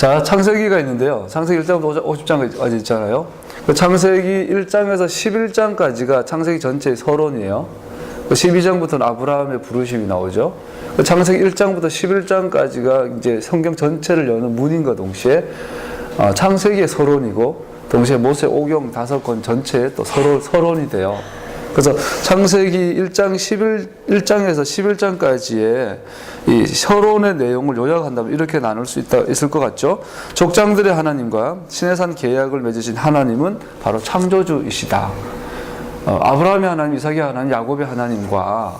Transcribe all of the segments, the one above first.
자, 창세기가 있는데요. 창세기 1장부터 50장까지 있잖아요. 그 창세기 1장에서 11장까지가 창세기 전체의 서론이에요. 12장부터는 아브라함의 부르심이 나오죠. 창세기 1장부터 11장까지가 이제 성경 전체를 여는 문인과 동시에 창세기의 서론이고, 동시에 모세 오경 5권 전체의 또 서론이 돼요. 그래서 창세기 1장에서 11장까지의 이 서론의 내용을 요약한다면 이렇게 나눌 수 있을 것 같죠. 족장들의 하나님과 시내산 계약을 맺으신 하나님은 바로 창조주이시다. 아브라함의 하나님, 이삭의 하나님, 야곱의 하나님과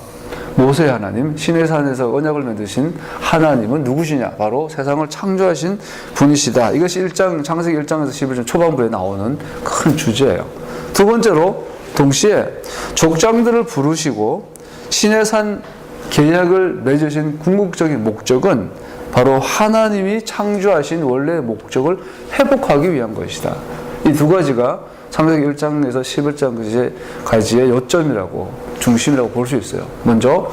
모세의 하나님, 시내산에서 언약을 맺으신 하나님은 누구시냐? 바로 세상을 창조하신 분이시다. 이것이 창세기 1장에서 11장 초반부에 나오는 큰 주제예요. 두 번째로 동시에 족장들을 부르시고 시내산 계약을 맺으신 궁극적인 목적은 바로 하나님이 창조하신 원래의 목적을 회복하기 위한 것이다. 이 두 가지가 창세기 1장에서 11장까지의 요점이라고, 중심이라고 볼 수 있어요. 먼저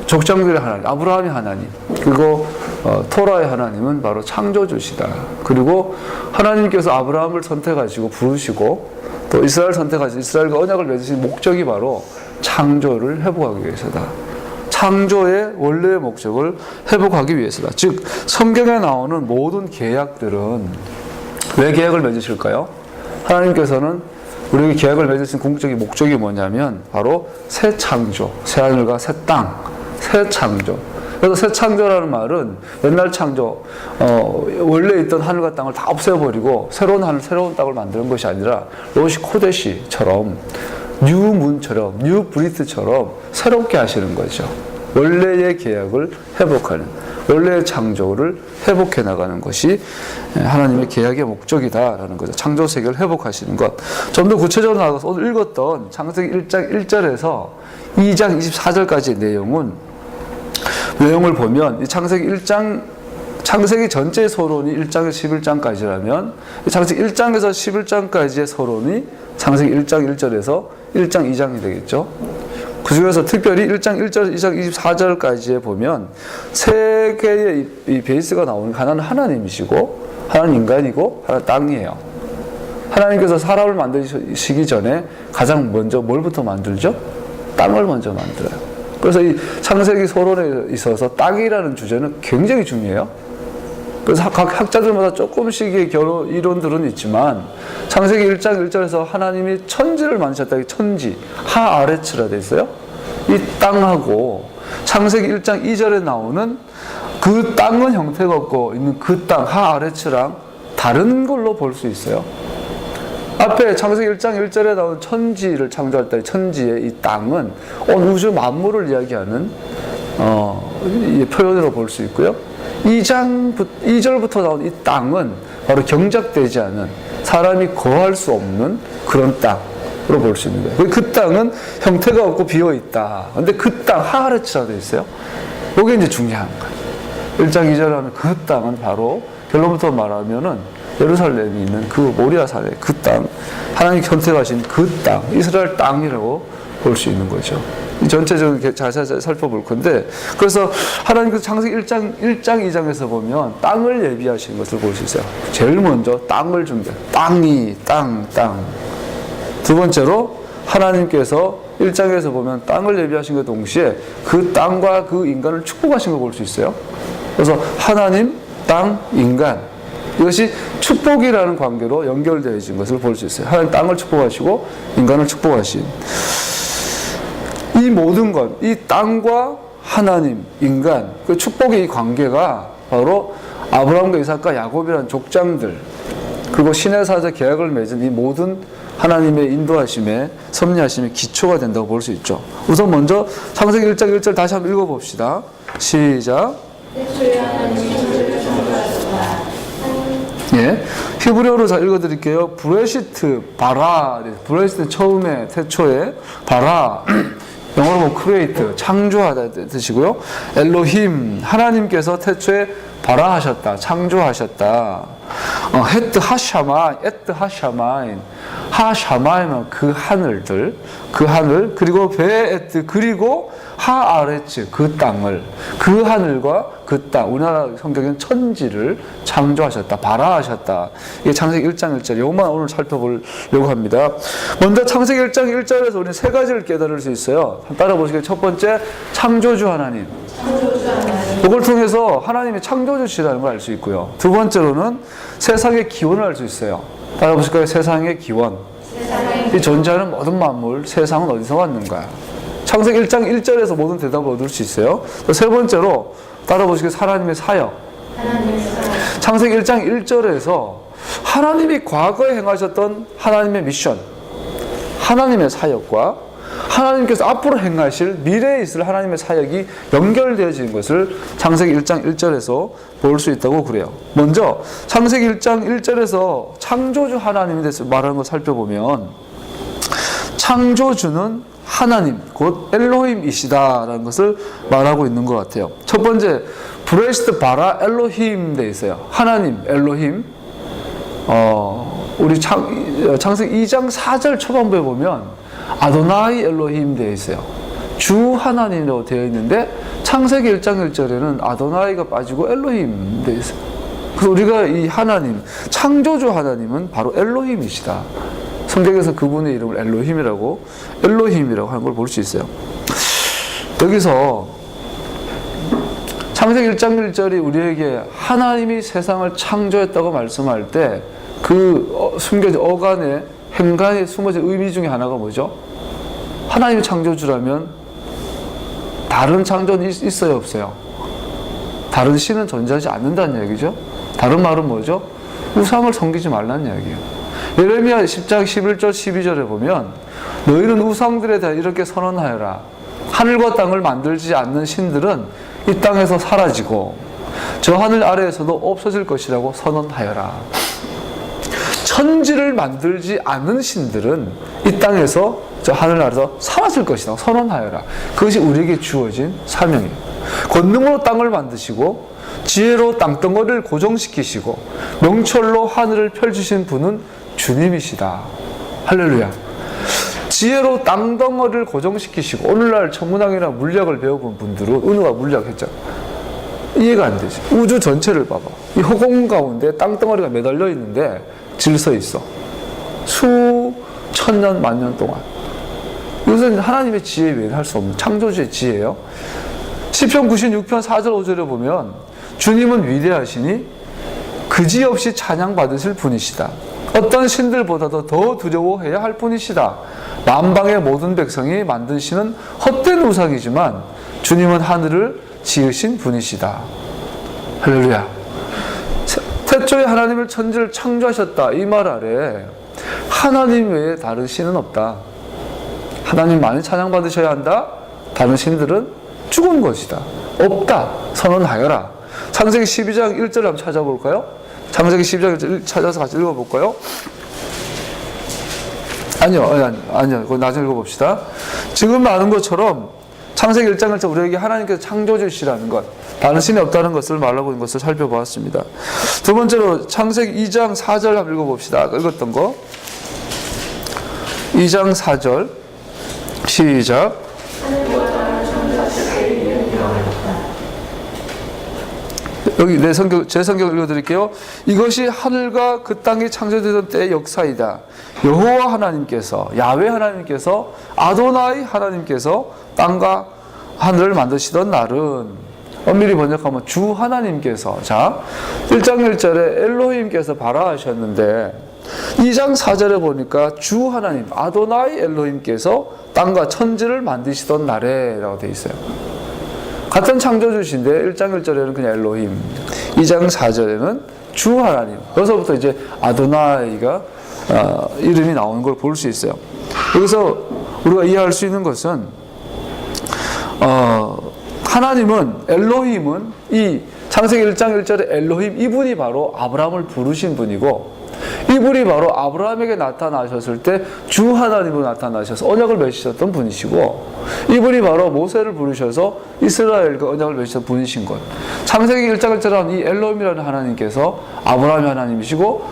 족장들의 하나님, 아브라함의 하나님, 그리고 토라의 하나님은 바로 창조주시다. 그리고 하나님께서 아브라함을 선택하시고 부르시고 또 이스라엘 선택하신, 이스라엘과 언약을 맺으신 목적이 바로 창조를 회복하기 위해서다. 창조의 원래의 목적을 회복하기 위해서다. 즉 성경에 나오는 모든 계약들은 왜 계약을 맺으실까요? 하나님께서는 우리에게 계약을 맺으신 궁극적인 목적이 뭐냐면 바로 새 창조, 새 하늘과 새 땅, 새 창조. 그래서 새 창조라는 말은 옛날 창조, 원래 있던 하늘과 땅을 다 없애버리고 새로운 하늘, 새로운 땅을 만드는 것이 아니라 로시 코데시처럼, 뉴문처럼, 뉴브리트처럼 새롭게 하시는 거죠. 원래의 계약을 회복하는, 원래의 창조를 회복해 나가는 것이 하나님의 계약의 목적이다라는 거죠. 창조 세계를 회복하시는 것. 좀 더 구체적으로 나가서 오늘 읽었던 창세기 1장 1절에서 2장 24절까지의 내용을 보면 이 창세기 전체의 서론이 1장에서 11장까지라면 창세기 1장에서 11장까지의 서론이 창세기 1장 1절에서 1장 2장이 되겠죠. 그 중에서 특별히 1장 1절, 2장 24절까지에 보면 세 개의 이 베이스가 나오는 하나는 하나님이시고, 하나는 인간이고, 하나는 땅이에요. 하나님께서 사람을 만드시기 전에 가장 먼저 뭘부터 만들죠? 땅을 먼저 만들어요. 그래서 이 창세기 서론에 있어서 땅이라는 주제는 굉장히 중요해요. 그래서 각 학자들마다 조금씩의 이론들은 있지만 창세기 1장 1절에서 하나님이 천지를 만드셨다. 천지, 하아레츠라 되어 있어요. 이 땅하고 창세기 1장 2절에 나오는 그 땅은 형태가 없고 있는 그 땅, 하아레츠랑 다른 걸로 볼 수 있어요. 앞에 창세기 1장 1절에 나온 천지를 창조할 때 천지의 이 땅은 온 우주 만물을 이야기하는 표현으로 볼 수 있고요. 2절부터 나온 이 땅은 바로 경작되지 않은, 사람이 거할 수 없는 그런 땅으로 볼 수 있는 거예요. 그 땅은 형태가 없고 비어있다. 근데 그 땅, 하아레츠라 되어 있어요. 이게 이제 중요한 거예요. 1장 2절에 하는 그 땅은 바로 결론부터 말하면은 예루살렘이 있는 그 모리아산의 그 땅, 하나님이 선택하신 그 땅, 이스라엘 땅이라고 볼 수 있는 거죠. 이 전체적으로 자세히 살펴볼 건데, 그래서 하나님께서 창세기 1장 2장에서 보면 땅을 예비하시는 것을 볼 수 있어요. 제일 먼저 땅을 준비해요. 땅. 두 번째로 하나님께서 1장에서 보면 땅을 예비하신 것 동시에 그 땅과 그 인간을 축복하신 걸 볼 수 있어요. 그래서 하나님, 땅, 인간, 이것이 축복이라는 관계로 연결되어진 것을 볼 수 있어요. 하나님 땅을 축복하시고 인간을 축복하신 이 모든 것, 이 땅과 하나님, 인간, 그 축복의 이 관계가 바로 아브라함과 이삭과 야곱이라는 족장들, 그리고 시내산에서 계약을 맺은 이 모든 하나님의 인도하심에, 섭리하심의 기초가 된다고 볼 수 있죠. 우선 먼저 창세기 1장 1절 다시 한번 읽어봅시다. 시작. 예, 히브리어로 잘 읽어드릴게요. 브레시트, 바라. 브레시트 처음에, 태초에, 바라. 영어로 보면 크리에이트, 창조하다 뜻이고요. 엘로힘, 하나님께서 태초에 바라하셨다, 창조하셨다. 헤트 하샤마인, 에트 하샤마인, 하샤마이면 그 하늘들, 그 하늘, 그리고 베에트, 그리고 하아레츠, 그 땅을, 그 하늘과 그 땅, 우리나라 성경에는 천지를 창조하셨다, 발아하셨다. 이게 창세기 1장 1절, 이것만 오늘 살펴보려고 합니다. 먼저 창세기 1장 1절에서 우리는 세 가지를 깨달을 수 있어요. 따라 보시겠습니다. 첫 번째, 창조주 하나님. 이걸 통해서 하나님이 창조주시라는 걸 알 수 있고요. 두 번째로는 세상의 기원을 알 수 있어요. 따라 보실까요? 세상의 기원. 이 존재하는 모든 만물, 세상은 어디서 왔는가? 창세기 1장 1절에서 모든 대답을 얻을 수 있어요. 세 번째로 따라 보시겠습니다. 하나님의 사역. 창세기 1장 1절에서 하나님이 과거에 행하셨던 하나님의 미션, 하나님의 사역과 하나님께서 앞으로 행하실 미래에 있을 하나님의 사역이 연결되어지는 것을 창세기 1장 1절에서 볼 수 있다고 그래요. 먼저 창세기 1장 1절에서 창조주 하나님에 대해서 말하는 걸 살펴보면 창조주는 하나님, 곧 엘로힘이시다라는 것을 말하고 있는 것 같아요. 첫 번째, 브레시트 바라 엘로힘 돼 있어요. 하나님, 엘로힘. 우리 창세기 2장 4절 초반부에 보면 아도나이 엘로힘 되어 있어요. 주 하나님이라고 되어 있는데 창세기 1장 1절에는 아도나이가 빠지고 엘로힘 되어 있어요. 그래서 우리가 이 하나님, 창조주 하나님은 바로 엘로힘이시다. 성경에서 그분의 이름을 엘로힘이라고 하는 걸 볼 수 있어요. 여기서 창세기 1장 1절이 우리에게 하나님이 세상을 창조했다고 말씀할 때 그 숨겨진 어간에 행간에 숨어진 의미 중에 하나가 뭐죠? 하나님이 창조주라면 다른 창조는 있어요, 없어요? 다른 신은 존재하지 않는다는 얘기죠. 다른 말은 뭐죠? 우상을 섬기지 말라는 이야기예요. 예레미야 10장 11절 12절에 보면 너희는 우상들에 대해 이렇게 선언하여라. 하늘과 땅을 만들지 않는 신들은 이 땅에서 사라지고 저 하늘 아래에서도 없어질 것이라고 선언하여라. 천지를 만들지 않는 신들은 이 땅에서 저 하늘 아래서 사라질 것이라고 선언하여라. 그것이 우리에게 주어진 사명이에요. 권능으로 땅을 만드시고 지혜로 땅덩어리를 고정시키시고 명철로 하늘을 펼치신 분은 주님이시다. 할렐루야. 지혜로 땅덩어리를 고정시키시고, 오늘날 천문학이나 물리학을 배워본 분들은 은우가 물리학 했잖아. 이해가 안 되지. 우주 전체를 봐봐. 이 허공 가운데 땅덩어리가 매달려 있는데 질서 있어. 수천 년, 만년 동안. 이것은 하나님의 지혜 외에는 할 수 없는 창조주의 지혜예요. 시편 96편 4절 5절에 보면 주님은 위대하시니 그지없이 찬양받으실 분이시다. 어떤 신들보다도 더 두려워해야 할 뿐이시다. 만방의 모든 백성이 만드시는 헛된 우상이지만 주님은 하늘을 지으신 분이시다. 할렐루야. 태초에 하나님을 천지를 창조하셨다. 이 말 아래 하나님 외에 다른 신은 없다. 하나님만이 찬양받으셔야 한다. 다른 신들은 죽은 것이다. 없다. 선언하여라. 창세기 12장 1절을 한번 찾아볼까요? 창세기 12장 1절 찾아서 같이 읽어볼까요? 아니요. 그거 나중에 읽어봅시다. 지금 아는 것처럼 창세기 1장을 우리에게 하나님께서 창조주시라는 것, 다른 신이 없다는 것을 말하고 있는 것을 살펴보았습니다. 두 번째로 창세기 2장 4절 한번 읽어봅시다. 아까 읽었던 거. 2장 4절 시작. 여기 제 성경 읽어드릴게요. 이것이 하늘과 그 땅이 창조되던 때의 역사이다. 여호와 하나님께서, 야훼 하나님께서, 아도나이 하나님께서 땅과 하늘을 만드시던 날은, 엄밀히 번역하면 주 하나님께서, 자 1장 1절에 엘로힘께서 발아하셨는데 2장 4절에 보니까 주 하나님, 아도나이 엘로힘께서 땅과 천지를 만드시던 날에 라고 되어 있어요. 같은 창조주신데 1장 1절에는 그냥 엘로힘, 2장 4절에는 주 하나님, 여기서부터 이제 아도나이가 이름이 나오는 걸 볼 수 있어요. 여기서 우리가 이해할 수 있는 것은 하나님은, 엘로힘은 이 창세기 1장 1절에 엘로힘, 이분이 바로 아브라함을 부르신 분이고, 이분이 바로 아브라함에게 나타나셨을 때 주 하나님으로 나타나셔서 언약을 맺으셨던 분이시고, 이분이 바로 모세를 부르셔서 이스라엘과 언약을 맺으셨던 분이신 것. 창세기 1장 1절에 이 엘로힘이라는 하나님께서 아브라함의 하나님이시고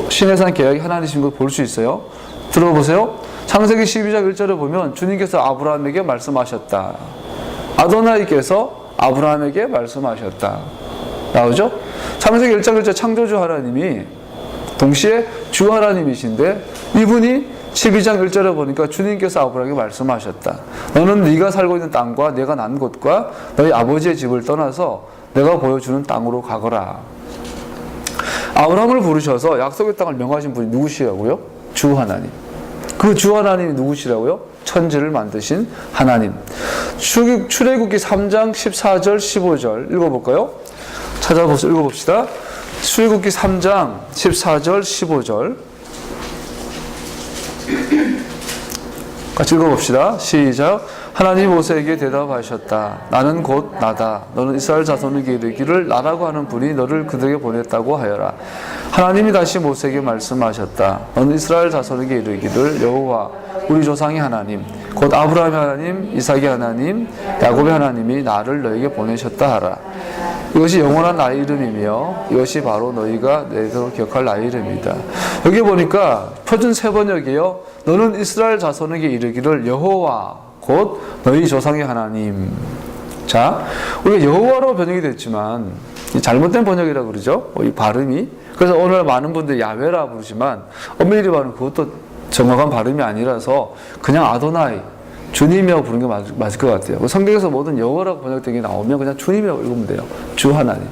신해산 계약의 하나님이신 걸 볼 수 있어요. 들어보세요. 창세기 12장 1절에 보면 주님께서 아브라함에게 말씀하셨다. 아도나이께서 아브라함에게 말씀하셨다. 나오죠? 창세기 1장 1절 창조주 하나님이 동시에 주 하나님이신데 이분이 12장 1절에 보니까 주님께서 아브라함에게 말씀하셨다. 너는 네가 살고 있는 땅과 내가 난 곳과 너희 아버지의 집을 떠나서 내가 보여주는 땅으로 가거라. 아브라함을 부르셔서 약속의 땅을 명하신 분이 누구시라고요? 주 하나님. 그 주 하나님이 누구시라고요? 천지를 만드신 하나님. 출애굽기 3장 14절 15절 읽어볼까요? 읽어봅시다. 출애굽기 3장 14절 15절 같이 읽어봅시다. 시작. 하나님이 모세에게 대답하셨다. 나는 곧 나다. 너는 이스라엘 자손에게 이르기를 나라고 하는 분이 너를 그들에게 보냈다고 하여라. 하나님이 다시 모세에게 말씀하셨다. 너는 이스라엘 자손에게 이르기를 여호와 우리 조상의 하나님 곧 아브라함의 하나님 이삭의 하나님 야곱의 하나님이 나를 너에게 보내셨다 하라. 이것이 영원한 나의 이름이며 이것이 바로 너희가 내도록 기억할 나의 이름이다. 여기 보니까 표준 세번역이에요. 너는 이스라엘 자손에게 이르기를 여호와 곧 너희 조상의 하나님. 자, 우리가 여호와로 번역이 됐지만 잘못된 번역이라고 그러죠. 이 발음이. 그래서 오늘 많은 분들이 야훼라 부르지만 엄밀히 말하면 그것도 정확한 발음이 아니라서 그냥 아도나이 주님이라고 부르는 게 맞을 것 같아요. 성경에서 모든 여호와라고 번역된 게 나오면 그냥 주님이라고 읽으면 돼요. 주 하나님.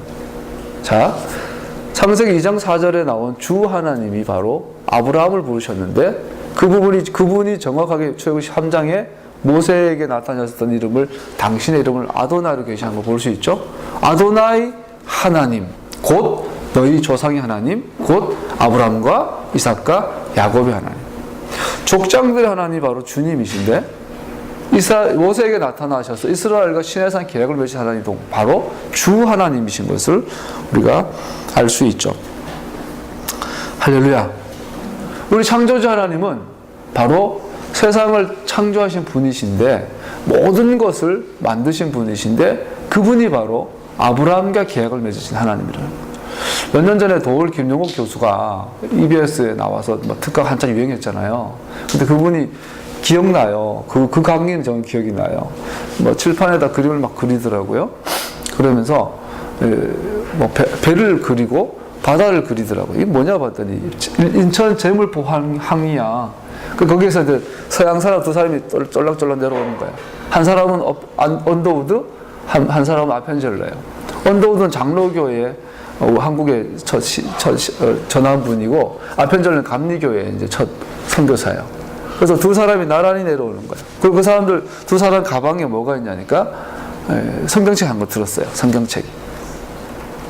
자, 창세기 2장 4절에 나온 주 하나님이 바로 아브라함을 부르셨는데 그분이 정확하게 출애굽기 3장에 모세에게 나타나셨던 이름을 당신의 이름을 아도나이로 계시한 거 볼 수 있죠. 아도나이 하나님 곧 너희 조상의 하나님 곧 아브라함과 이삭과 야곱의 하나님. 족장들의 하나님이 바로 주님이신데 모세에게 나타나셔서 이스라엘과 시내산 계약을 맺으신 하나님이 바로 주 하나님이신 것을 우리가 알 수 있죠. 할렐루야. 우리 창조주 하나님은 바로 세상을 창조하신 분이신데 모든 것을 만드신 분이신데 그분이 바로 아브라함과 계약을 맺으신 하나님이라는 거예요. 몇 년 전에 도올 김용옥 교수가 EBS에 나와서 특강 한참 유행했잖아요. 근데 그분이 기억나요. 그 강의는 저는 기억이 나요. 칠판에다 그림을 막 그리더라고요. 그러면서 배를 그리고 바다를 그리더라고요. 이게 뭐냐 봤더니 인천 제물포 항이야. 거기에서 이제 서양 사람 두 사람이 쫄락쫄락 내려오는 거야. 한 사람은 언더우드, 한 사람은 아펜젤러예요. 언더우드는 장로교회 한국의 전한 분이고 아펜젤러는 감리교회 이제 첫 선교사예요. 그래서 두 사람이 나란히 내려오는 거예요. 그리고 그 사람들 두 사람 가방에 뭐가 있냐니까 성경책 한 거 들었어요. 성경책이.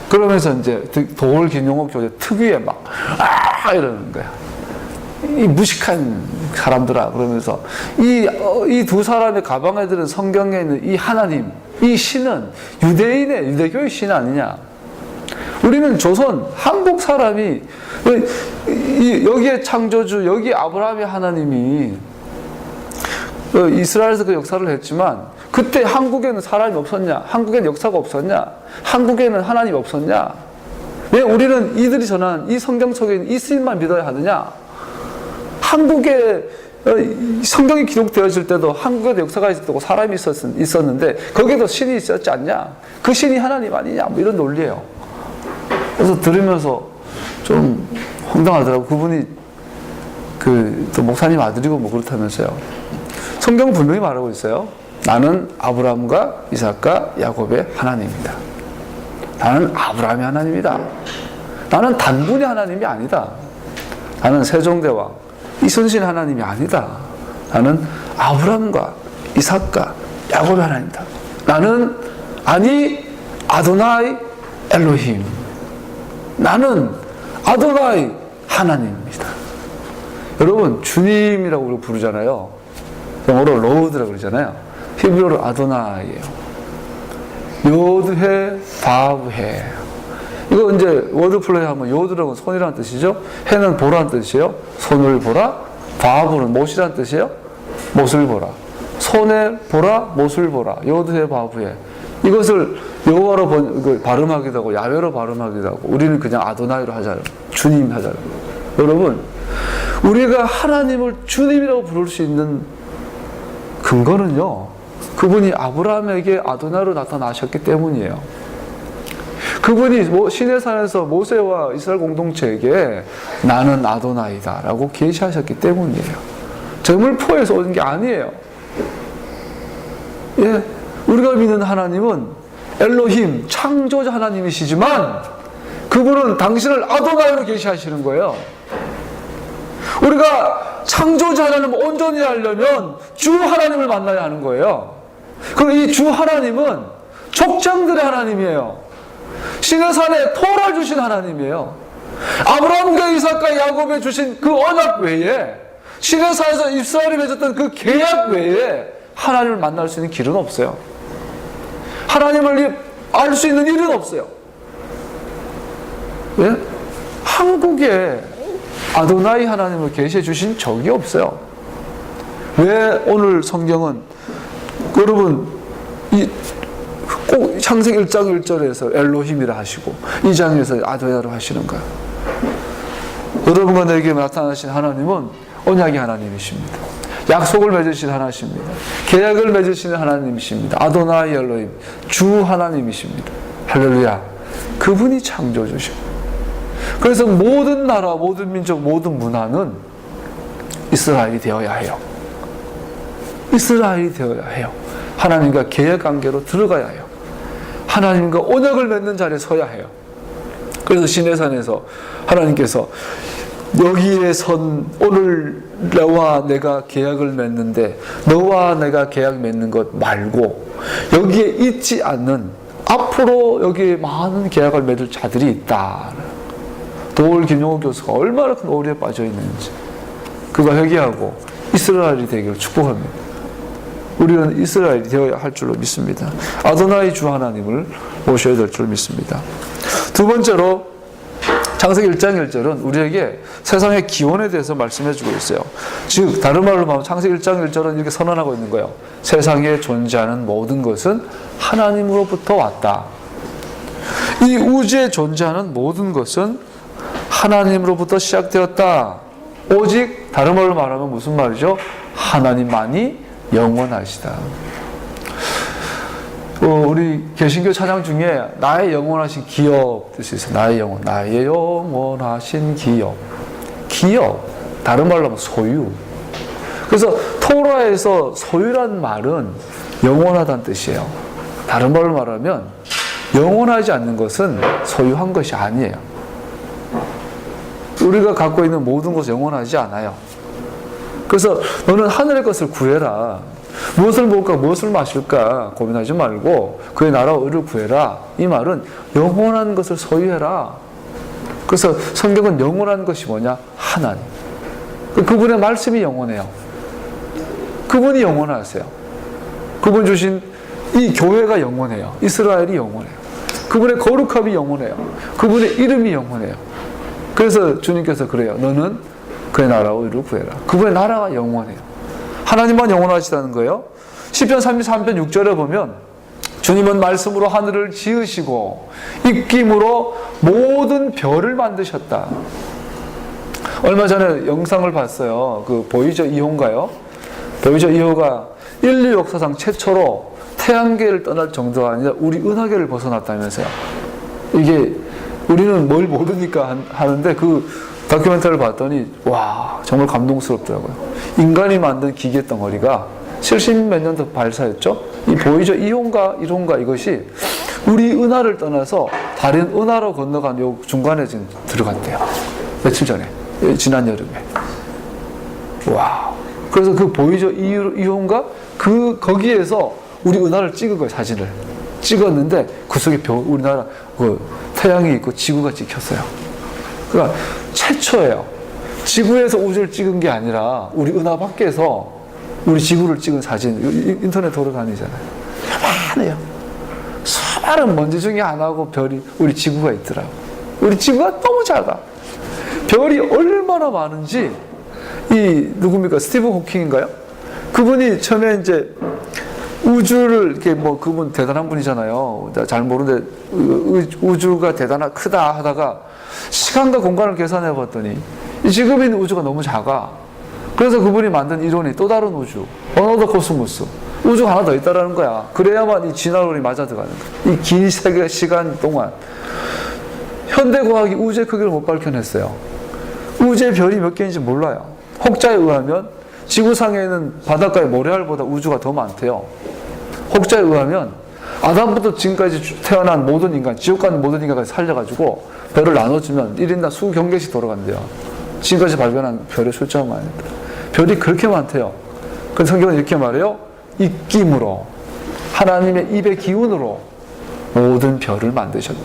그러면서 이제 도올 김용옥 교수 특유의 막 이러는 거야. 이 무식한 사람들아 그러면서 이 두 사람의 가방에 들은 성경에 있는 이 하나님, 이 신은 유대교의 신 아니냐? 우리는 조선 한국 사람이 여기에 창조주 여기 아브라함의 하나님이 이스라엘에서 그 역사를 했지만 그때 한국에는 사람이 없었냐? 한국에는 역사가 없었냐? 한국에는 하나님이 없었냐? 왜 우리는 이들이 전한 이 성경 속에 있는 이 스님만 믿어야 하느냐? 한국에 성경이 기록되어질 때도 한국에도 역사가 있었고 사람이 있었는데 거기에도 신이 있었지 않냐? 그 신이 하나님 아니냐? 뭐 이런 논리예요. 그래서 들으면서 좀 황당하더라고. 그분이 또 목사님 아들이고 뭐 그렇다면서요. 성경은 분명히 말하고 있어요. 나는 아브라함과 이삭과 야곱의 하나님이다. 나는 아브라함의 하나님이다. 나는 단군의 하나님이 아니다. 나는 세종대왕 이순신 하나님이 아니다. 나는 아브라함과 이삭과 야곱의 하나님이다. 나는 아도나이 엘로힘. 나는 아도나이 하나님입니다. 여러분 주님이라고 우리가 부르잖아요. 영어로 로드라고 그러잖아요. 히브리어로 아도나이예요. 요드해 바브해. 이거 이제 워드플레이 하면 요드라고 손이라는 뜻이죠. 해는 보라는 뜻이에요. 손을 보라. 바브는 못이라는 뜻이에요. 못을 보라. 손에 보라, 못을 보라. 요드해 바브해. 이것을 여호와로 발음하기도 하고 야훼로 발음하기도 하고 우리는 그냥 아도나이로 하잖아요. 주님 하잖아요. 여러분 우리가 하나님을 주님이라고 부를 수 있는 근거는요. 그분이 아브라함에게 아도나로 나타나셨기 때문이에요. 그분이 시내산에서 모세와 이스라엘 공동체에게 나는 아도나이다 라고 계시하셨기 때문이에요. 저물포에서 오는 게 아니에요. 예, 우리가 믿는 하나님은 엘로힘, 창조자 하나님이시지만 그분은 당신을 아도나이로 계시하시는 거예요. 우리가 창조자 하나님을 온전히 하려면 주 하나님을 만나야 하는 거예요. 그럼 이 주 하나님은 족장들의 하나님이에요. 시내산에 토라를 주신 하나님이에요. 아브라함과 이삭과 야곱에 주신 그 언약 외에, 시내산에서 이스라엘이 맺었던 그 계약 외에 하나님을 만날 수 있는 길은 없어요. 하나님을 알 수 있는 일은 없어요. 예? 한국에 아도나이 하나님을 계시해 주신 적이 없어요. 왜 오늘 성경은 여러분 꼭 창세기 1장 1절에서 엘로힘이라 하시고 2장에서 아도나이로 하시는가? 여러분과 내게 나타나신 하나님은 언약의 하나님이십니다. 약속을 맺으신 하나님이십니다. 계약을 맺으시는 하나님이십니다. 아도나이 엘로힘, 주 하나님이십니다. 할렐루야. 그분이 창조주십니다. 그래서 모든 나라, 모든 민족, 모든 문화는 이스라엘이 되어야 해요. 이스라엘이 되어야 해요. 하나님과 계약관계로 들어가야 해요. 하나님과 언약을 맺는 자리에 서야 해요. 그래서 시내산에서 하나님께서 여기에 선 오늘 너와 내가 계약을 맺는데 너와 내가 계약 맺는 것 말고 여기에 있지 않는 앞으로 여기에 많은 계약을 맺을 자들이 있다. 도올 김용호 교수가 얼마나 큰 오류에 빠져 있는지 그가 회개하고 이스라엘이 되기를 축복합니다. 우리는 이스라엘이 되어야 할 줄로 믿습니다. 아도나이 주 하나님을 모셔야 될 줄 믿습니다. 두 번째로 창세기 1장 1절은 우리에게 세상의 기원에 대해서 말씀해 주고 있어요. 즉 다른 말로 말하면 창세기 1장 1절은 이렇게 선언하고 있는 거예요. 세상에 존재하는 모든 것은 하나님으로부터 왔다. 이 우주에 존재하는 모든 것은 하나님으로부터 시작되었다. 오직 다른 말로 말하면 무슨 말이죠? 하나님만이 영원하시다. 우리 개신교 찬양 중에 나의 영원하신 기업 뜻이 있어요. 나의 영원하신 기업. 기업. 다른 말로 하면 소유. 그래서 토라에서 소유란 말은 영원하다는 뜻이에요. 다른 말로 말하면 영원하지 않는 것은 소유한 것이 아니에요. 우리가 갖고 있는 모든 것은 영원하지 않아요. 그래서 너는 하늘의 것을 구해라. 무엇을 먹을까 무엇을 마실까 고민하지 말고 그의 나라와 의를 구해라. 이 말은 영원한 것을 소유해라. 그래서 성경은 영원한 것이 뭐냐? 하나님. 그분의 말씀이 영원해요. 그분이 영원하세요. 그분 주신 이 교회가 영원해요. 이스라엘이 영원해요. 그분의 거룩함이 영원해요. 그분의 이름이 영원해요. 그래서 주님께서 그래요. 너는 그의 나라와 의를 구해라. 그분의 나라가 영원해요. 하나님만 영원하시다는 거예요. 시편 33편 6절에 보면 주님은 말씀으로 하늘을 지으시고 입김으로 모든 별을 만드셨다. 얼마 전에 영상을 봤어요. 그 보이저 2호인가요? 보이저 2호가 인류 역사상 최초로 태양계를 떠날 정도가 아니라 우리 은하계를 벗어났다면서요. 이게 우리는 뭘 모르니까 하는데 그 다큐멘터리를 봤더니 와 정말 감동스럽더라고요. 인간이 만든 기계 덩어리가 70몇 년도 발사했죠. 이 보이저 2호인가 1호인가 이것이 우리 은하를 떠나서 다른 은하로 건너간 요 중간에 지금 들어갔대요. 며칠 전에 지난 여름에. 와. 그래서 그 보이저 2호인가 거기에서 우리 은하를 찍은 거예요. 사진을 찍었는데 그 속에 우리나라 그 태양이 있고 지구가 찍혔어요. 그러니까 최초예요. 지구에서 우주를 찍은 게 아니라 우리 은하 밖에서 우리 지구를 찍은 사진 인터넷 돌아다니잖아요. 많아요. 수많은 먼지 중에 하나고 별이 우리 지구가 있더라고. 우리 지구가 너무 작아. 별이 얼마나 많은지 누굽니까? 스티븐 호킹인가요? 그분이 처음에 이제 우주를 이렇게 그분 대단한 분이잖아요. 잘 모르는데 우주가 크다 하다가 시간과 공간을 계산해 봤더니 지금 있는 우주가 너무 작아. 그래서 그분이 만든 이론이 또 다른 우주, 어너더 코스모스. 우주가 하나 더 있다라는 거야. 그래야만 이 진화론이 맞아 들어가는 거야. 이 긴 세계 시간 동안 현대과학이 우주의 크기를 못 밝혀냈어요. 우주의 별이 몇 개인지 몰라요. 혹자에 의하면 지구상에 있는 바닷가의 모래알보다 우주가 더 많대요. 혹자에 의하면 아담부터 지금까지 태어난 모든 인간, 지옥 가는 모든 인간까지 살려가지고 별을 나눠주면 1인당 수경개씩 돌아간대요. 지금까지 발견한 별의 숫자가 많습니다. 별이 그렇게 많대요. 그래서 성경은 이렇게 말해요. 입김으로, 하나님의 입의 기운으로 모든 별을 만드셨다.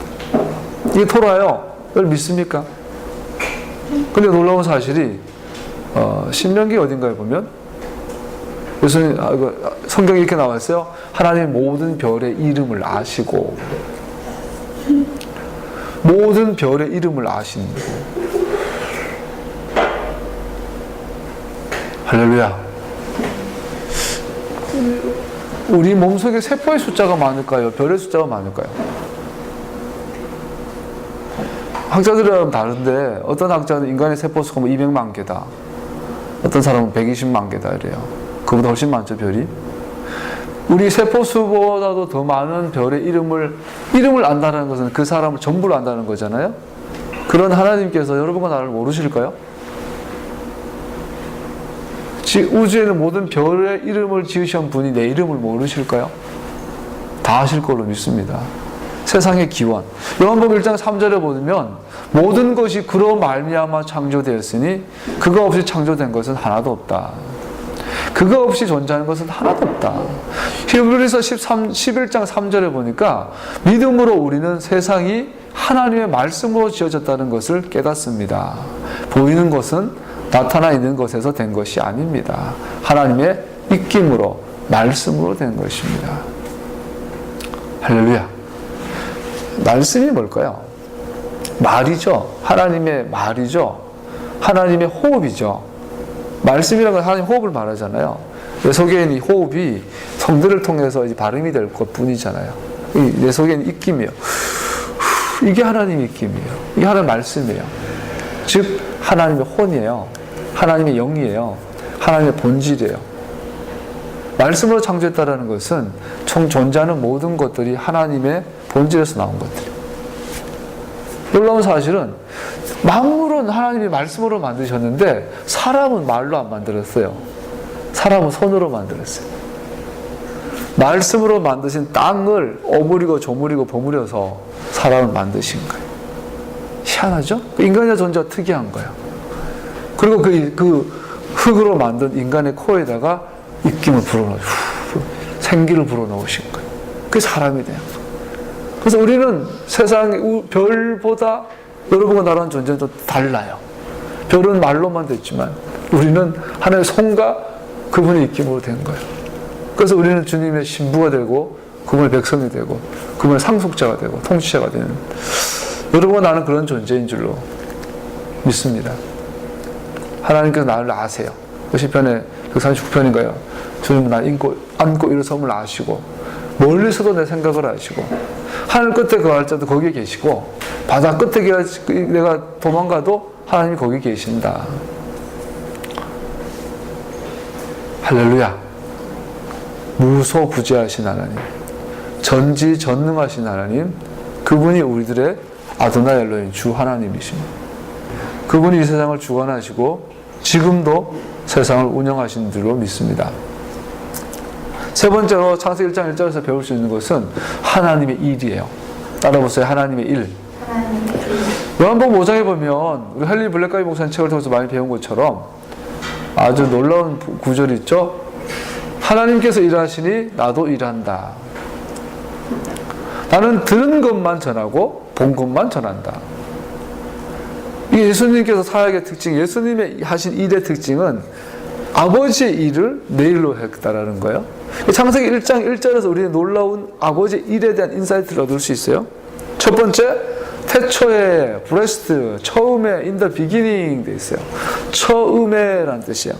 이게 토라예요. 이걸 믿습니까? 근데 놀라운 사실이 신명기 어딘가에 보면 무슨 성경에 이렇게 나와 있어요. 하나님 모든 별의 이름을 아시고, 모든 별의 이름을 아시는 할렐루야. 우리 몸속에 세포의 숫자가 많을까요? 별의 숫자가 많을까요? 학자들은 다른데 어떤 학자는 인간의 세포 수가 200만 개다. 어떤 사람은 120만 개다 이래요. 그보다 훨씬 많죠, 별이. 우리 세포 수보다도 더 많은 별의 이름을 안다는 것은 그 사람을 전부를 안다는 거잖아요. 그런 하나님께서 여러분과 나를 모르실까요? 우주에는 모든 별의 이름을 지으신 분이 내 이름을 모르실까요? 다 아실 걸로 믿습니다. 세상의 기원. 요한복음 1장 3절에 보면 모든 것이 그로 말미암아 창조되었으니 그거 없이 창조된 것은 하나도 없다. 그거 없이 존재하는 것은 하나도 없다. 히브리서 11장 3절에 보니까 믿음으로 우리는 세상이 하나님의 말씀으로 지어졌다는 것을 깨닫습니다. 보이는 것은 나타나 있는 것에서 된 것이 아닙니다. 하나님의 입김으로, 말씀으로 된 것입니다. 할렐루야. 말씀이 뭘까요? 말이죠. 하나님의 말이죠. 하나님의 호흡이죠. 말씀이라는 건 하나님 호흡을 말하잖아요. 내 속에 있는 이 호흡이 성들을 통해서 이제 발음이 될 것 뿐이잖아요. 내 속에 있는 입김이에요. 이게 하나님의 입김이에요. 이게 하나님의 말씀이에요. 즉 하나님의 혼이에요. 하나님의 영이에요. 하나님의 본질이에요. 말씀으로 창조했다는 것은 총 존재하는 모든 것들이 하나님의 본질에서 나온 것들이에요. 놀라운 사실은 만물은 하나님이 말씀으로 만드셨는데 사람은 말로 안 만들었어요. 사람은 손으로 만들었어요. 말씀으로 만드신 땅을 오므리고 조무리고 버무려서 사람을 만드신 거예요. 희한하죠? 인간의 존재가 특이한 거예요. 그리고 그 흙으로 만든 인간의 코에다가 입김을 불어넣으시고 생기를 불어넣으신 거예요. 그게 사람이 돼요. 그래서 우리는 세상의 별보다 여러분과 나라는 존재는 좀 달라요. 별은 말로만 됐지만 우리는 하나님의 손과 그분의 입김으로 된 거예요. 그래서 우리는 주님의 신부가 되고 그분의 백성이 되고 그분의 상속자가 되고 통치자가 되는, 여러분과 나는 그런 존재인 줄로 믿습니다. 하나님께서 나를 아세요. 시편의 139편인가요? 주님은 나 안고 일어섬을 아시고 멀리서도 내 생각을 아시고 하늘 끝에 거할 자도 거기에 계시고 바다 끝에 내가 도망가도 하나님이 거기 계신다. 할렐루야. 무소부재하신 하나님, 전지전능하신 하나님, 그분이 우리들의 아도나이 엘로힘 주 하나님이십니다. 그분이 이 세상을 주관하시고 지금도 세상을 운영하신 줄로 믿습니다. 세 번째로 창세기 1장 1절에서 배울 수 있는 것은 하나님의 일이에요. 따라보세요. 하나님의 일. 요한복음 5장에 보면 우리 헨리 블랙가이 목사님 책을 통해서 많이 배운 것처럼 아주 놀라운 구절이 있죠. 하나님께서 일하시니 나도 일한다. 나는 들은 것만 전하고 본 것만 전한다. 이게 예수님께서 사역의 특징, 예수님의 하신 일의 특징은 아버지의 일을 내 일로 했다라는 거예요. 창세기 1장 1절에서 우리는 놀라운 아버지의 일에 대한 인사이트를 얻을 수 있어요. 첫 번째, 태초에, 브레스트, 처음에, in the beginning 돼 있어요. 처음에라는 뜻이에요.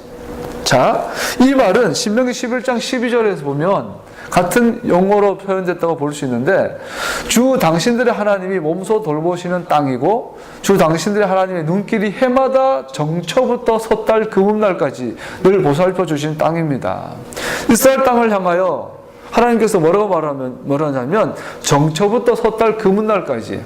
자, 이 말은 신명기 11장 12절에서 보면 같은 용어로 표현됐다고 볼 수 있는데, 주 당신들의 하나님이 몸소 돌보시는 땅이고 주 당신들의 하나님의 눈길이 해마다 정초부터 섣달 금음날까지 늘 보살펴 주시는 땅입니다. 이스라엘 땅을 향하여 하나님께서 뭐라고 말하냐면 정초부터 섣달 금음날까지,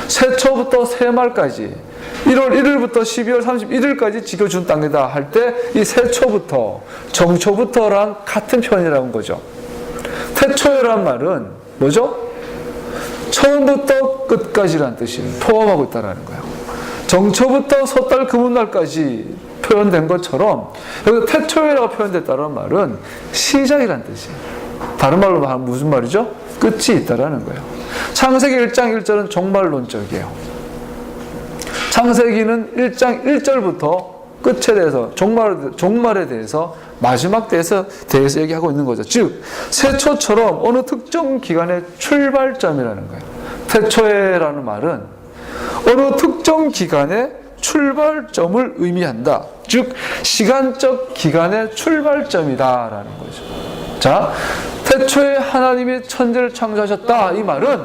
새초부터 새말까지, 1월 1일부터 12월 31일까지 지켜준 땅이다 할 때 이 새초부터 정초부터랑 같은 표현이라는 거죠. 태초에란 말은 뭐죠? 처음부터 끝까지라는 뜻을 포함하고 있다는 거예요. 정초부터 섣달 금음날까지 표현된 것처럼 여기서 태초에라고 표현됐다는 말은 시작이라는 뜻이에요. 다른 말로 하면 무슨 말이죠? 끝이 있다라는 거예요. 창세기 1장 1절은 종말론적이에요. 창세기는 1장 1절부터 끝에 대해서 종말에 대해서 마지막 대해서 얘기하고 있는 거죠. 즉 새초처럼 어느 특정 기간의 출발점이라는 거예요. 태초에라는 말은 어느 특정 기간의 출발점을 의미한다. 즉 시간적 기간의 출발점이다라는 거죠. 자, 태초에 하나님이 천지를 창조하셨다 이 말은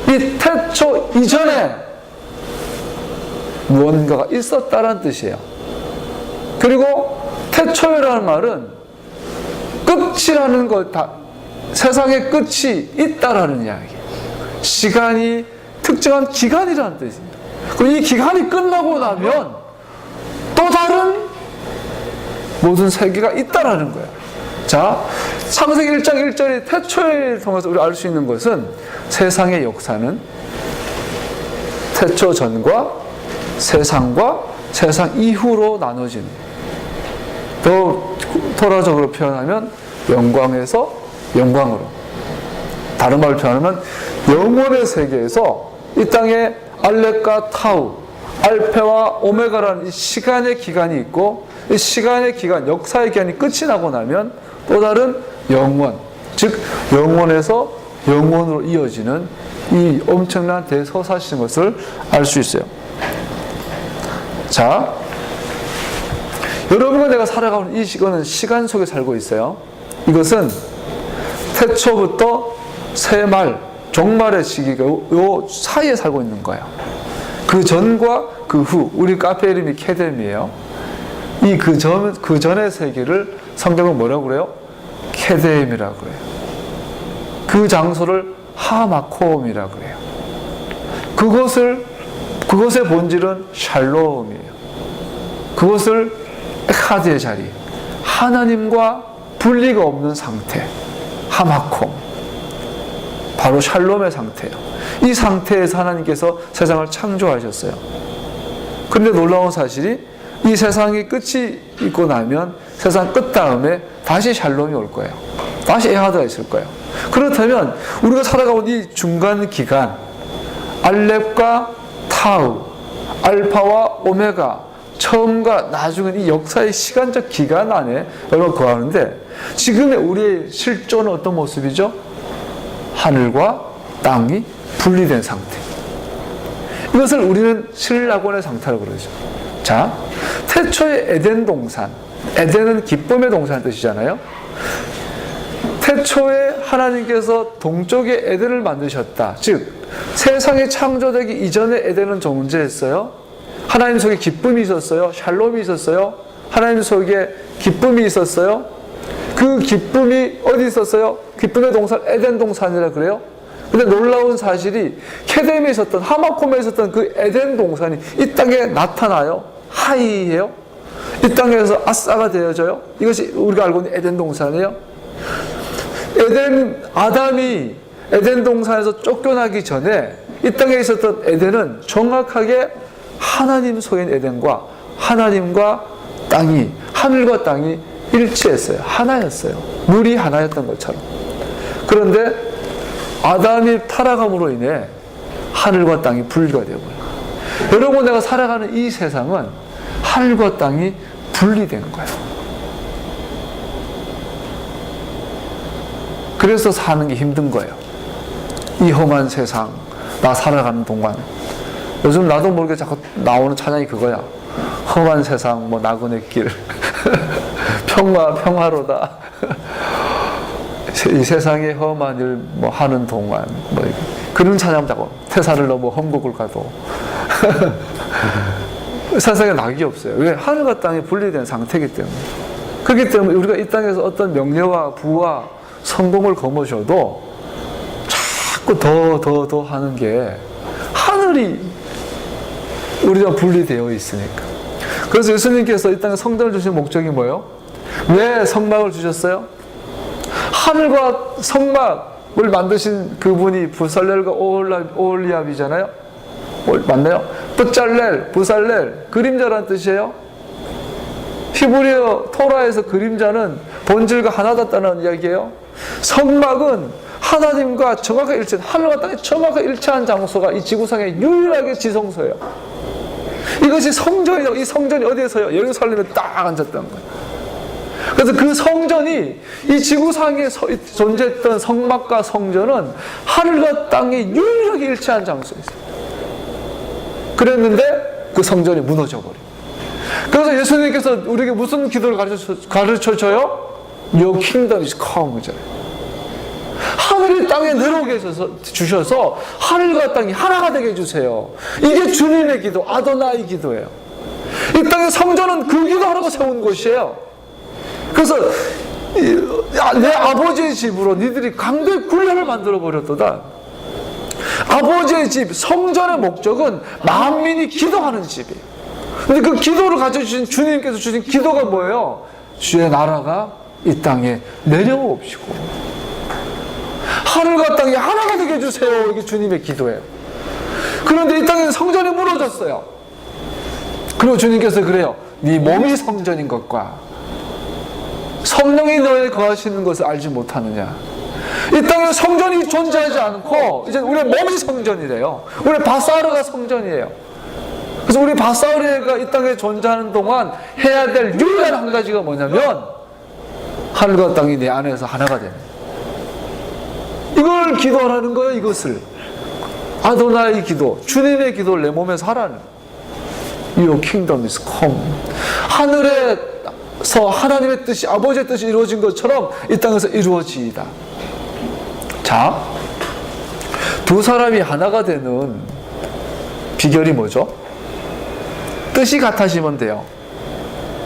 이 태초 이전에 무언가가 있었다라는 뜻이에요. 그리고 태초에라는 말은 끝이라는 것, 세상의 끝이 있다라는 이야기예요. 시간이 특정한 기간이라는 뜻입니다. 그럼 이 기간이 끝나고 나면 또 다른 모든 세계가 있다라는 거예요. 자, 창세기 1장 1절의 태초를 통해서 우리가 알 수 있는 것은 세상의 역사는 태초 전과 세상과 세상 이후로 나눠지는, 더 토라적으로 표현하면 영광에서 영광으로, 다른 말로 표현하면 영원의 세계에서 이 땅에 알렙과 타우, 알페와 오메가라는 이 시간의 기간이 있고, 이 시간의 기간, 역사의 기간이 끝이 나고 나면 또 다른 영원, 즉 영원에서 영원으로 이어지는 이 엄청난 대서사시인 것을 알 수 있어요. 자, 여러분과 내가 살아가는 이 시간은 시간 속에 살고 있어요. 이것은 태초부터 새말, 종말의 시기가 요 사이에 살고 있는 거예요. 그 전과 그 후, 우리 카페 이름이 캐뎀이에요. 이 그 전의 세계를 성경은 뭐라고 그래요? 캐뎀이라고 그래요. 그 장소를 하마콤이라고 그래요. 그것의 본질은 샬롬이에요. 그것을 에카드의 자리, 하나님과 분리가 없는 상태, 하마콤, 바로 샬롬의 상태예요. 이 상태에서 하나님께서 세상을 창조하셨어요. 그런데 놀라운 사실이 이 세상이 끝이 있고 나면 세상 끝 다음에 다시 샬롬이 올 거예요. 다시 에하드가 있을 거예요. 그렇다면 우리가 살아가는 이 중간 기간, 알렙과 타우, 알파와 오메가, 처음과 나중은 이 역사의 시간적 기간 안에 여러분 거하는데, 지금의 우리의 실존은 어떤 모습이죠? 하늘과 땅이 분리된 상태. 이것을 우리는 신라곤의 상태라고 그러죠. 자, 태초의 에덴 동산, 에덴은 기쁨의 동산의 뜻이잖아요. 태초에 하나님께서 동쪽에 에덴을 만드셨다. 즉 세상이 창조되기 이전에 에덴은 존재했어요. 하나님 속에 기쁨이 있었어요. 샬롬이 있었어요. 하나님 속에 기쁨이 있었어요. 그 기쁨이 어디 있었어요? 기쁨의 동산, 에덴 동산이라 그래요. 근데 놀라운 사실이 캐뎀에 있었던, 하마콤에 있었던 그 에덴 동산이 이 땅에 나타나요. 하이예요. 이 땅에서 아싸가 되어져요. 이것이 우리가 알고 있는 에덴 동산이에요. 아담이 에덴 동산에서 쫓겨나기 전에 이 땅에 있었던 에덴은 정확하게 하나님 속인 에덴과 하나님과 땅이, 하늘과 땅이 일치했어요. 하나였어요. 물이 하나였던 것처럼. 그런데 아담이 타락함으로 인해 하늘과 땅이 분리가 되어버려요. 여러분, 내가 살아가는 이 세상은 하늘과 땅이 분리된 거예요. 그래서 사는 게 힘든 거예요. 이 험한 세상, 나 살아가는 동안. 요즘 나도 모르게 자꾸 나오는 찬양이 그거야. 험한 세상, 뭐 나그네 길. 평화로다. 이 세상에 험한 일 뭐 하는 동안 뭐 그런 찬양자고 태산을 넘어 험곡을 가도 세상에 낙이 없어요. 왜? 하늘과 땅이 분리된 상태이기 때문에. 그렇기 때문에 우리가 이 땅에서 어떤 명예와 부와 성공을 거머쥐어도 자꾸 더 하는 게 하늘이 우리와 분리되어 있으니까. 그래서 예수님께서 이 땅에 성전을 주신 목적이 뭐예요? 왜 성막을 주셨어요? 하늘과 성막을 만드신 그분이 부살렐과 오홀리압이잖아요. 맞나요? 뿌짤렐, 부살렐, 그림자라는 뜻이에요. 히브리어 토라에서 그림자는 본질과 하나같다는 이야기예요. 성막은 하나님과 정확하게 일치한, 하늘과 땅이 정확하게 일치한 장소가 이 지구상에 유일하게 지성소예요. 이것이 성전이라고. 이 성전이 어디에서요? 예루살렘에 딱 앉았다는 거예요. 그래서 그 성전이 이 지구상에 존재했던 성막과 성전은 하늘과 땅이 유일하게 일치한 장소였어요. 그랬는데 그 성전이 무너져 버려요. 그래서 예수님께서 우리에게 무슨 기도를 가르쳐줘요? Your kingdom is come. 하늘이 땅에 내려오게 주셔서 하늘과 땅이 하나가 되게 해주세요. 이게 주님의 기도, 아도나이 기도예요. 이 땅의 성전은 그 기도하라고 세운 곳이에요. 그래서 내 아버지의 집으로 니들이 강도의 굴레를 만들어 버렸도다. 아버지의 집, 성전의 목적은 만민이 기도하는 집이에요. 근데 그 기도를 가져주신 주님께서 주신 기도가 뭐예요? 주의 나라가 이 땅에 내려옵시고 하늘과 땅이 하나가 되게 해주세요. 이게 주님의 기도예요. 그런데 이 땅에는 성전이 무너졌어요. 그리고 주님께서 그래요. 네 몸이 성전인 것과 성령이 너에 거하시는 것을 알지 못하느냐. 이 땅에 성전이 존재하지 않고 이제 우리의 몸이 성전이래요. 우리 바사르가 성전이에요. 그래서 우리 바사르가 이 땅에 존재하는 동안 해야 될 유일한 한 가지가 뭐냐면 하늘과 땅이 내 안에서 하나가 되는, 이걸 기도하라는 거예요. 이것을 아도나이 기도, 주님의 기도를 내 몸에서 하라는 거예요. Your kingdom is come. 하늘에서 하나님의 뜻이, 아버지의 뜻이 이루어진 것처럼 이 땅에서 이루어지이다. 자, 두 사람이 하나가 되는 비결이 뭐죠? 뜻이 같아지면 돼요.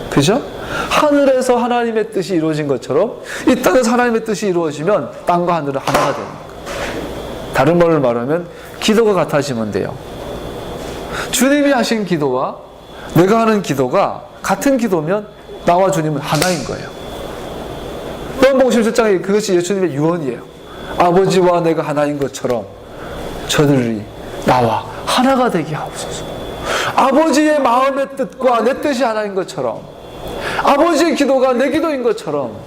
그죠? 하늘에서 하나님의 뜻이 이루어진 것처럼 이 땅에서 하나님의 뜻이 이루어지면 땅과 하늘은 하나가 되는 거예요. 다른 말로 말하면 기도가 같아지면 돼요. 주님이 하신 기도와 내가 하는 기도가 같은 기도면 나와 주님은 하나인 거예요. 요한복음 17장에 그것이 예수님의 유언이에요. 아버지와 내가 하나인 것처럼 저들이 나와 하나가 되게 하옵소서. 아버지의 마음의 뜻과 내 뜻이 하나인 것처럼, 아버지의 기도가 내 기도인 것처럼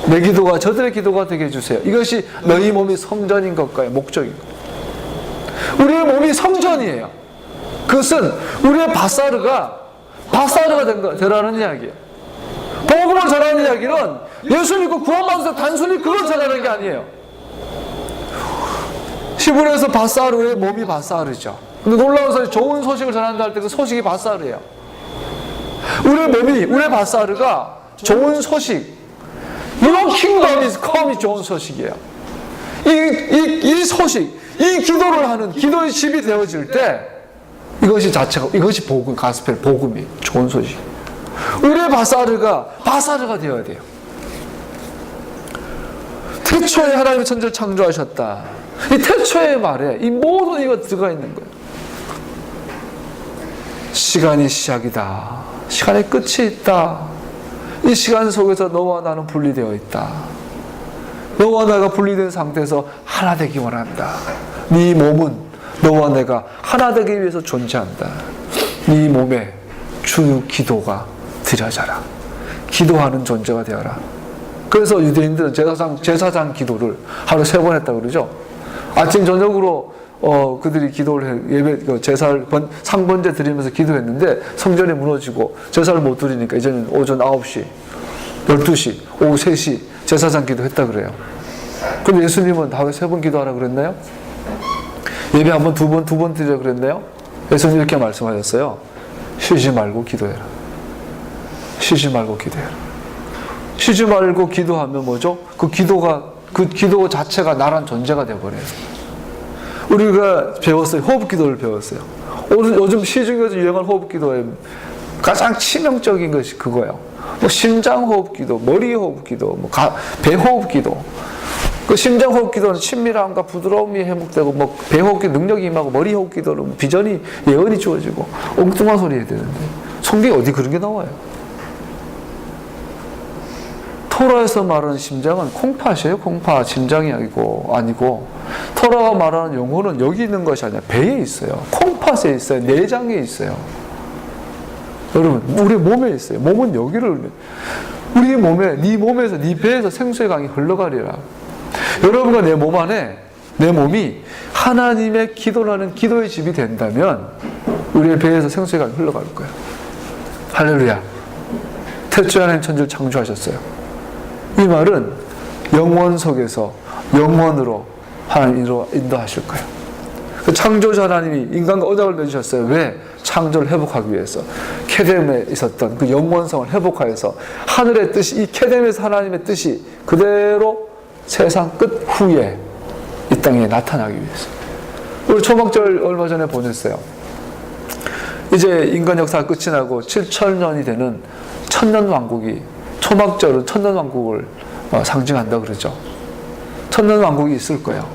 내 기도가 저들의 기도가 되게 해주세요. 이것이 너희 몸이 성전인 것과의 목적인 거예요. 우리의 몸이 성전이에요. 그것은 우리의 바사르가 되라는 이야기예요. 복음을 전하는 이야기는 예수 믿고 구원받아서 단순히 그걸 전하는 게 아니에요. 히브리어에서 바사르의 몸이 바사르죠. 근데 놀라운 사실, 좋은 소식을 전한다 할 때 그 소식이 바사르예요. 우리의 몸이, 우리의 바사르가 좋은 소식, Your kingdom is come이 좋은 소식이에요. 이 소식, 이 기도를 하는 기도의 집이 되어질 때 이것이 복음, 가스펠, 복음이 좋은 소식. 우리의 바사르가 되어야 돼요. 태초에 하나님의 천지를 창조하셨다. 이 태초의 말에 이 모든 이거 들어가 있는 거예요. 시간이 시작이다. 시간의 끝이 있다. 이 시간 속에서 너와 나는 분리되어 있다. 너와 내가 분리된 상태에서 하나 되기 원한다. 네 몸은 너와 내가 하나 되기 위해서 존재한다. 네 몸에 주 기도가 드려져라. 기도하는 존재가 되어라. 그래서 유대인들은 제사장 기도를 하루 3번 했다고 그러죠. 아침 저녁으로 그들이 기도를 제사를 상번제 드리면서 기도했는데 성전이 무너지고 제사를 못 드리니까 이제는 오전 9시, 12시, 오후 3시 제사장 기도했다 그래요. 그런데 예수님은 하루에 3번 기도하라 그랬나요? 예배 한 번, 두 번 드리라 그랬나요? 예수님 이렇게 말씀하셨어요. 쉬지 말고 기도해라. 쉬지 말고 기도해라. 쉬지 말고 기도하면 뭐죠? 그 기도 자체가 나란 존재가 되어버려요. 우리가 배웠어요. 호흡기도를 배웠어요. 요즘 시중에서 유행한 호흡기도의 가장 치명적인 것이 그거예요. 뭐 심장호흡기도, 머리호흡기도, 뭐 배호흡기도. 그 심장호흡기도는 친밀함과 부드러움이 회복되고, 뭐 배호흡기 능력이 임하고, 머리호흡기도는 비전이, 예언이 주어지고, 엉뚱한 소리 해야 되는데, 성경에 어디 그런 게 나와요? 토라에서 말하는 심장은 콩팥이에요. 콩팥, 심장이 아니고, 토라가 말하는 영혼은 여기 있는 것이 아니라 배에 있어요. 콩팥에 있어요. 내장에 있어요. 여러분, 우리 몸에 있어요. 몸은 여기를, 우리 몸에, 네 몸에서, 네 배에서 생수의 강이 흘러가리라. 여러분과 내 몸 안에, 내 몸이 하나님의 기도라는 기도의 집이 된다면 우리의 배에서 생수의 강이 흘러갈 거예요. 할렐루야. 태초에 하나님 천지를 창조하셨어요. 이 말은 영원 속에서 영원으로 하나님으로 인도하실 거예요. 그 창조자 하나님이 인간과 언약을 맺으셨어요. 왜? 창조를 회복하기 위해서. 케뎀에 있었던 그 영원성을 회복하여서 하늘의 뜻이, 이 케뎀에서 하나님의 뜻이 그대로 세상 끝 후에 이 땅에 나타나기 위해서. 우리 초막절 얼마 전에 보냈어요. 이제 인간 역사가 끝이 나고 7,000년이 되는 천년왕국이, 초막절은 천년왕국을 상징한다 그러죠. 천년왕국이 있을 거예요.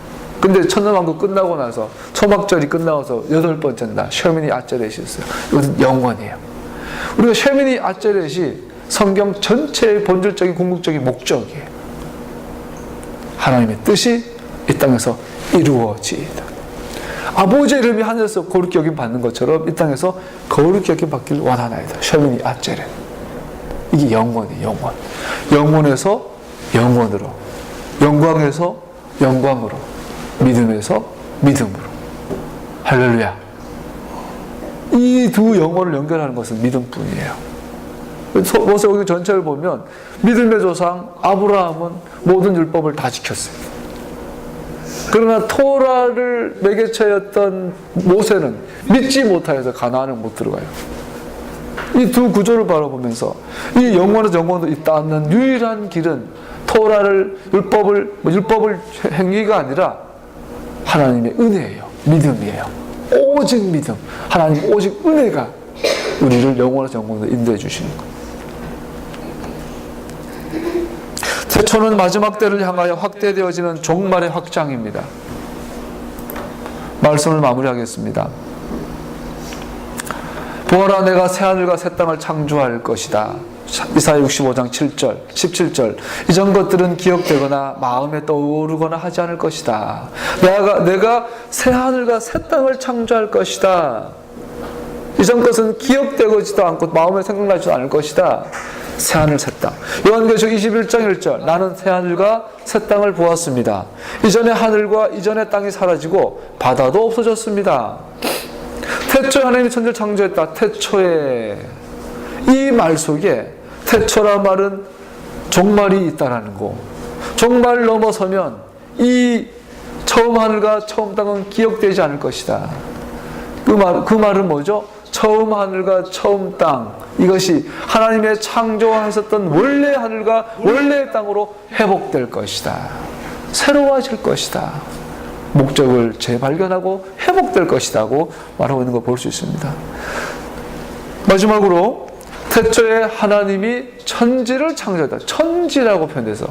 근데 천년왕국 끝나고 나서, 초막절이 끝나서 8번째 날 쉐미니 아체렛이었어요. 이것은 영원이에요. 우리가 쉐미니 아체렛이 성경 전체의 본질적인 궁극적인 목적이에요. 하나님의 뜻이 이 땅에서 이루어지이다. 아버지의 이름이 하늘에서 거룩히 여김 받는 것처럼 이 땅에서 거룩히 여김 받기를 원하나이다. 쉐미니 아체렛. 이게 영원이에요. 영원. 영원에서 영원으로, 영광에서 영광으로, 믿음에서 믿음으로. 할렐루야. 이 두 영혼을 연결하는 것은 믿음뿐이에요. 그래서 여기 전체를 보면 믿음의 조상 아브라함은 모든 율법을 다 지켰어요. 그러나 토라를 매개체였던 모세는 믿지 못하여서 가나안을 못 들어가요. 이 두 구조를 바라보면서 이 영원에서 영원으로 잇닿는 유일한 길은 토라를, 율법을 행위가 아니라 하나님의 은혜예요. 믿음이에요. 오직 믿음. 하나님 오직 은혜가 우리를 영원에서 영원으로 인도해 주시는 거예요. 태초는 마지막 때를 향하여 확대되어지는 종말의 확장입니다. 말씀을 마무리하겠습니다. 보아라, 내가 새하늘과 새 땅을 창조할 것이다. 이사야 65장 7절, 17절. 이전 것들은 기억되거나 마음에 떠오르거나 하지 않을 것이다. 내가 새하늘과 새 땅을 창조할 것이다. 이전 것은 기억되지도 않고 마음에 생각나지도 않을 것이다. 새하늘 새 땅. 요한계시록 21장 1절. 나는 새하늘과 새 땅을 보았습니다. 이전의 하늘과 이전의 땅이 사라지고 바다도 없어졌습니다. 태초에 하나님이 천지를 창조했다. 태초에. 이 말 속에 태초란 말은 종말이 있다라는 거. 종말을 넘어서면 이 처음 하늘과 처음 땅은 기억되지 않을 것이다. 그 말은 뭐죠? 처음 하늘과 처음 땅, 이것이 하나님의 창조하셨던 원래 하늘과 원래의 땅으로 회복될 것이다. 새로워질 것이다. 목적을 재발견하고 회복될 것이라고 말하고 있는 걸 볼 수 있습니다. 마지막으로 태초에 하나님이 천지를 창조했다. 천지라고 표현해서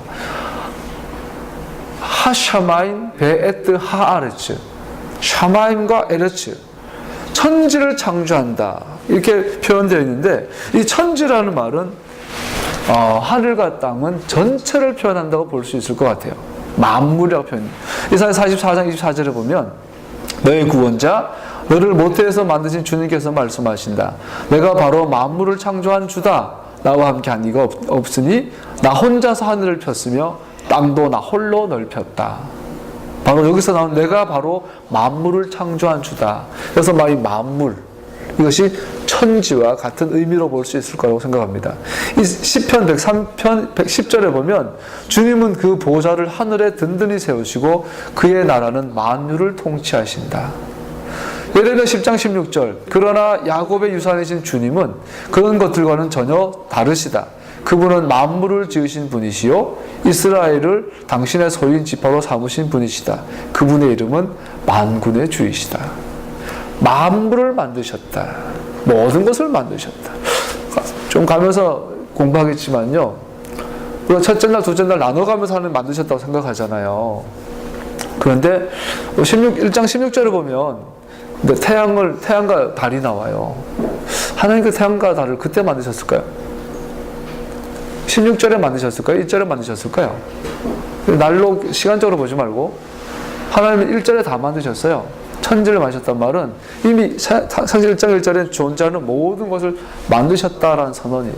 하샤마임 베에트 하아레츠, 샤마임과 에레츠, 천지를 창조한다, 이렇게 표현되어 있는데, 이 천지라는 말은 하늘과 땅은 전체를 표현한다고 볼 수 있을 것 같아요. 만물이라고 표현해요. 이사야 44장 24절에 보면 너의 구원자, 너를 모태에서 만드신 주님께서 말씀하신다. 내가 바로 만물을 창조한 주다. 나와 함께한 이가 없으니 나 혼자서 하늘을 폈으며 땅도 나 홀로 넓혔다. 바로 여기서 나온 내가 바로 만물을 창조한 주다. 그래서 이 만물, 이것이 천지와 같은 의미로 볼 수 있을 거라고 생각합니다. 이 시편 103편 110절에 보면 주님은 그 보좌를 하늘에 든든히 세우시고 그의 나라는 만유를 통치하신다. 예레미야 10장 16절. 그러나 야곱의 유산이신 주님은 그런 것들과는 전혀 다르시다. 그분은 만물을 지으신 분이시요 이스라엘을 당신의 소유인 지파로 삼으신 분이시다. 그분의 이름은 만군의 주이시다. 만물을 만드셨다. 모든 것을 만드셨다. 좀 가면서 공부하겠지만요, 우리가 첫째 날, 둘째 날 나눠가면서 만드셨다고 생각하잖아요. 그런데 1장 16절을 보면 태양과 달이 나와요. 하나님께서 태양과 달을 그때 만드셨을까요? 16절에 만드셨을까요? 1절에 만드셨을까요? 날로 시간적으로 보지 말고 하나님은 1절에 다 만드셨어요. 천지를 만드셨단 말은 이미 창세기 1장 1절에 존재하는 모든 것을 만드셨다라는 선언이에요.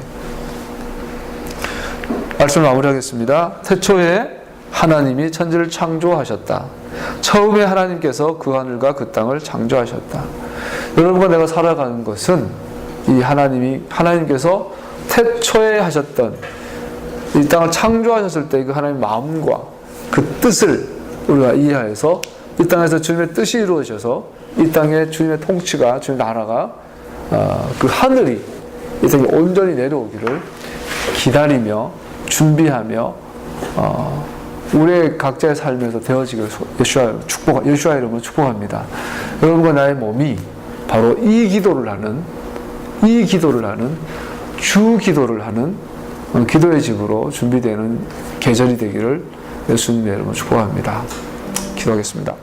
말씀을 마무리하겠습니다. 태초에 하나님이 천지를 창조하셨다. 처음에 하나님께서 그 하늘과 그 땅을 창조하셨다. 여러분과 내가 살아가는 것은 이 하나님께서 태초에 하셨던 이 땅을 창조하셨을 때 그 하나님의 마음과 그 뜻을 우리가 이해해서 이 땅에서 주님의 뜻이 이루어져서 이 땅에 주님의 통치가, 주님의 나라가 그 하늘이 이 땅에 온전히 내려오기를 기다리며 준비하며 우리의 각자의 삶에서 되어지기를 예수와 이름으로 축복합니다. 여러분과 나의 몸이 바로 이 기도를 하는 주 기도를 하는 기도의 집으로 준비되는 계절이 되기를 예수님의 이름으로 축복합니다. 기도하겠습니다.